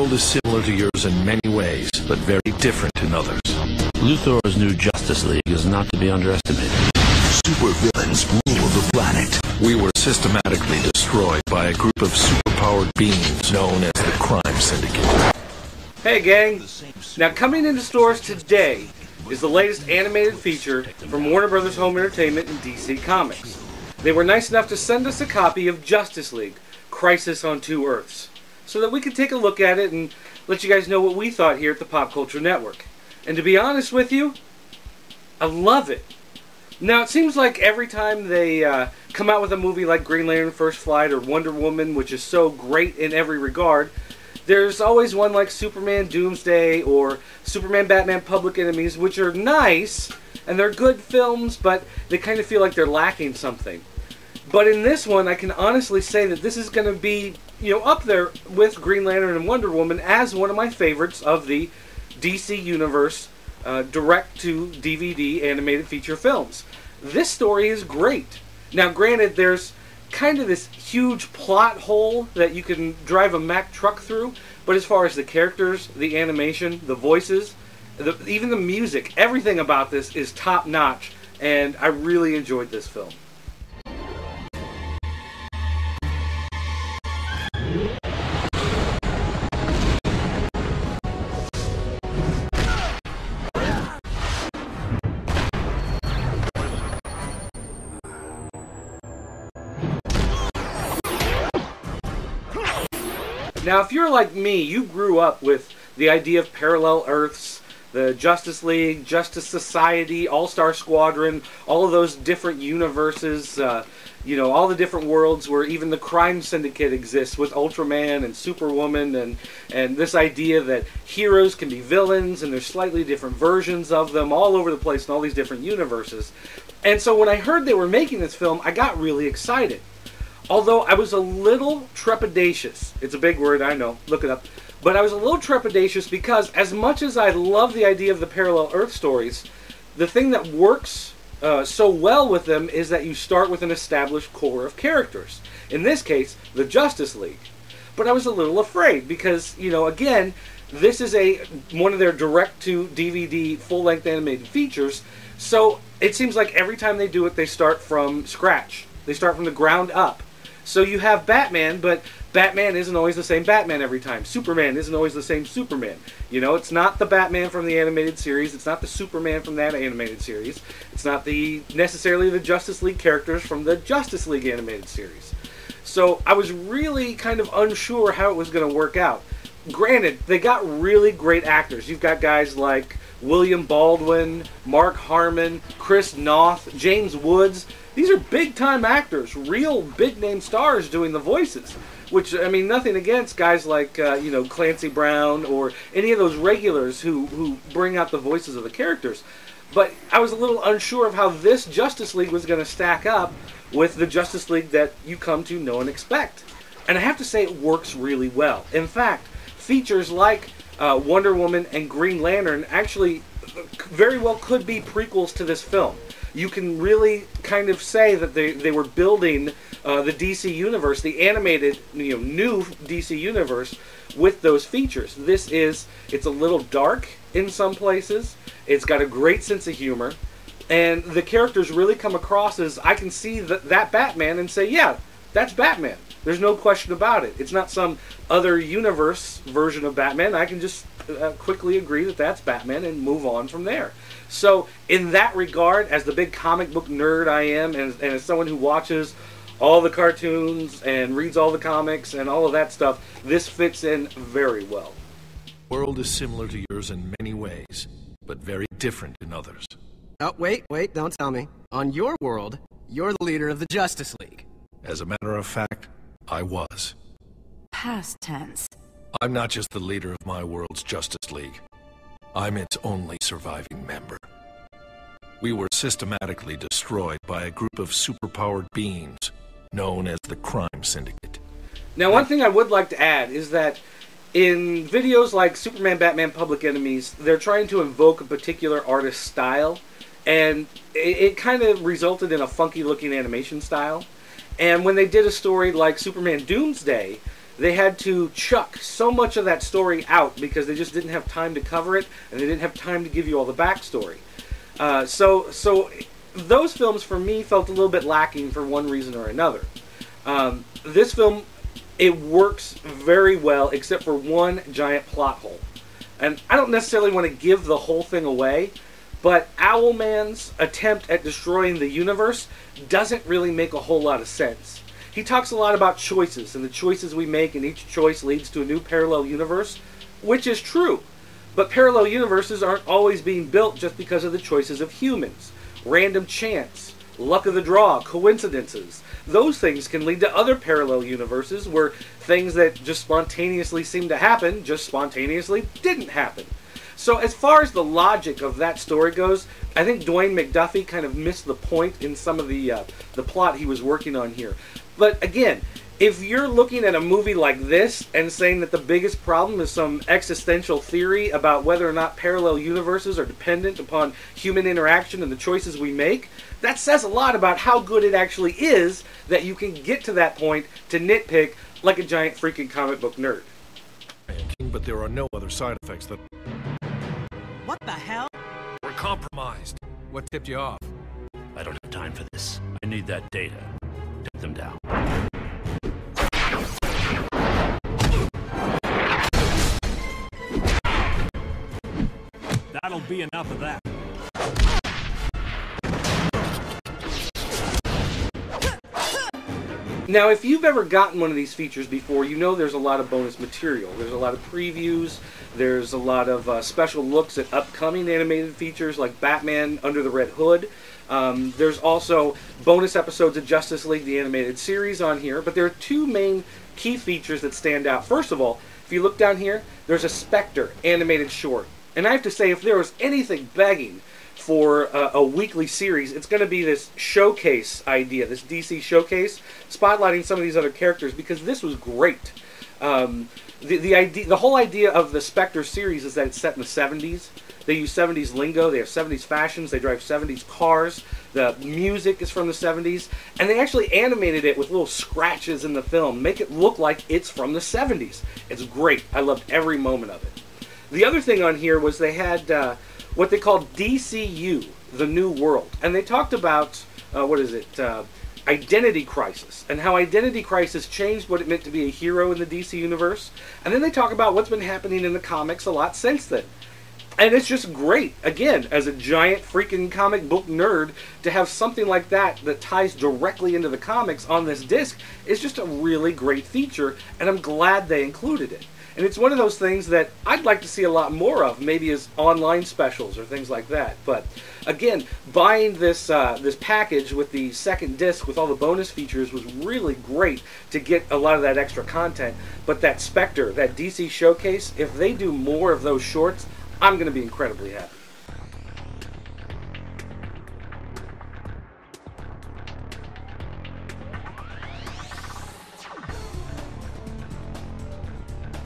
world is similar to yours in many ways, but very different in others. Luthor's new Justice League is not to be underestimated. Supervillains rule the planet. We were systematically destroyed by a group of superpowered beings known as the Crime Syndicate. Hey gang, now coming into stores today is the latest animated feature from Warner Bros. Home Entertainment and DC Comics. They were nice enough to send us a copy of Justice League, Crisis on Two Earths, so that we could take a look at it and let you guys know what we thought here at the Pop Culture Network. And to be honest with you, I love it. Now, it seems like every time they come out with a movie like Green Lantern First Flight or Wonder Woman, which is so great in every regard, there's always one like Superman Doomsday or Superman Batman Public Enemies, which are nice, and they're good films, but they kind of feel like they're lacking something. But in this one, I can honestly say that this is going to be, up there with Green Lantern and Wonder Woman as one of my favorites of the DC Universe direct-to-DVD animated feature films. This story is great. Now, granted, there's kind of this huge plot hole that you can drive a Mack truck through, but as far as the characters, the animation, the voices, even the music, everything about this is top-notch, and I really enjoyed this film. Now, if you're like me, you grew up with the idea of parallel Earths, the Justice League, Justice Society, All-Star Squadron, all of those different universes, all the different worlds where even the Crime Syndicate exists with Ultraman and Superwoman, and this idea that heroes can be villains, and there's slightly different versions of them all over the place in all these different universes. And so when I heard they were making this film, I got really excited. Although I was a little trepidatious. It's a big word, I know. Look it up. But I was a little trepidatious because as much as I love the idea of the parallel Earth stories, the thing that works so well with them is that you start with an established core of characters. In this case, the Justice League. But I was a little afraid because, again, this is one of their direct-to-DVD full-length animated features. So it seems like every time they do it, they start from scratch. They start from the ground up. So you have Batman, but Batman isn't always the same Batman every time. Superman isn't always the same Superman. It's not the Batman from the animated series. It's not the Superman from that animated series. It's not necessarily the Justice League characters from the Justice League animated series. So I was really kind of unsure how it was going to work out. Granted, they got really great actors. You've got guys like William Baldwin, Mark Harmon, Chris Noth, James Woods. These are big-time actors, real big-name stars doing the voices. Which, nothing against guys like, Clancy Brown or any of those regulars who bring out the voices of the characters. But I was a little unsure of how this Justice League was going to stack up with the Justice League that you come to know and expect. And I have to say it works really well. In fact, features like Wonder Woman and Green Lantern actually very well could be prequels to this film. You can really kind of say that they were building the DC Universe, the animated, new DC Universe, with those features. It's a little dark in some places. It's got a great sense of humor. And the characters really come across as, I can see that Batman and say, yeah, that's Batman. There's no question about it. It's not some other universe version of Batman. I can just quickly agree that that's Batman and move on from there. So in that regard, as the big comic book nerd I am, and as someone who watches all the cartoons and reads all the comics and all of that stuff, this fits in very well. The world is similar to yours in many ways, but very different in others. Oh, wait, don't tell me. On your world, you're the leader of the Justice League. As a matter of fact, I was. Past tense. I'm not just the leader of my world's Justice League. I'm its only surviving member. We were systematically destroyed by a group of superpowered beings known as the Crime Syndicate. Now, one thing I would like to add is that in videos like Superman, Batman, Public Enemies, they're trying to invoke a particular artist's style, and it kind of resulted in a funky-looking animation style. And when they did a story like Superman Doomsday, they had to chuck so much of that story out because they just didn't have time to cover it, and they didn't have time to give you all the backstory. So those films, for me, felt a little bit lacking for one reason or another. This film, it works very well, except for one giant plot hole. And I don't necessarily want to give the whole thing away, but Owlman's attempt at destroying the universe doesn't really make a whole lot of sense. He talks a lot about choices, and the choices we make, and each choice leads to a new parallel universe, which is true. But parallel universes aren't always being built just because of the choices of humans. Random chance, luck of the draw, coincidences, those things can lead to other parallel universes where things that just spontaneously seem to happen just spontaneously didn't happen. So as far as the logic of that story goes, I think Dwayne McDuffie kind of missed the point in some of the plot he was working on here. But again, if you're looking at a movie like this and saying that the biggest problem is some existential theory about whether or not parallel universes are dependent upon human interaction and the choices we make, that says a lot about how good it actually is that you can get to that point to nitpick like a giant freaking comic book nerd. But there are no other side effects that... What the hell? We're compromised. What tipped you off? I don't have time for this. I need that data. Take them down. That'll be enough of that. Now, if you've ever gotten one of these features before, you know there's a lot of bonus material. There's a lot of previews. There's a lot of special looks at upcoming animated features like Batman Under the Red Hood. There's also bonus episodes of Justice League, the animated series, on here. But there are two main key features that stand out. First of all, if you look down here, there's a Spectre animated short. And I have to say, if there was anything begging for a weekly series, it's going to be this showcase idea, this DC showcase, spotlighting some of these other characters, because this was great. The whole idea of the Spectre series is that it's set in the 70s. They use 70s lingo, they have 70s fashions, they drive 70s cars, the music is from the 70s, and they actually animated it with little scratches in the film, make it look like it's from the 70s. It's great. I loved every moment of it. The other thing on here was they had what they called DCU, the New World. And they talked about, Identity Crisis, and how Identity Crisis changed what it meant to be a hero in the DC Universe. And then they talk about what's been happening in the comics a lot since then. And it's just great, again, as a giant freaking comic book nerd, to have something like that that ties directly into the comics on this disc is just a really great feature, and I'm glad they included it. And it's one of those things that I'd like to see a lot more of, maybe as online specials or things like that. But again, buying this this package with the second disc with all the bonus features was really great to get a lot of that extra content. But that Spectre, that DC showcase, if they do more of those shorts, I'm going to be incredibly happy.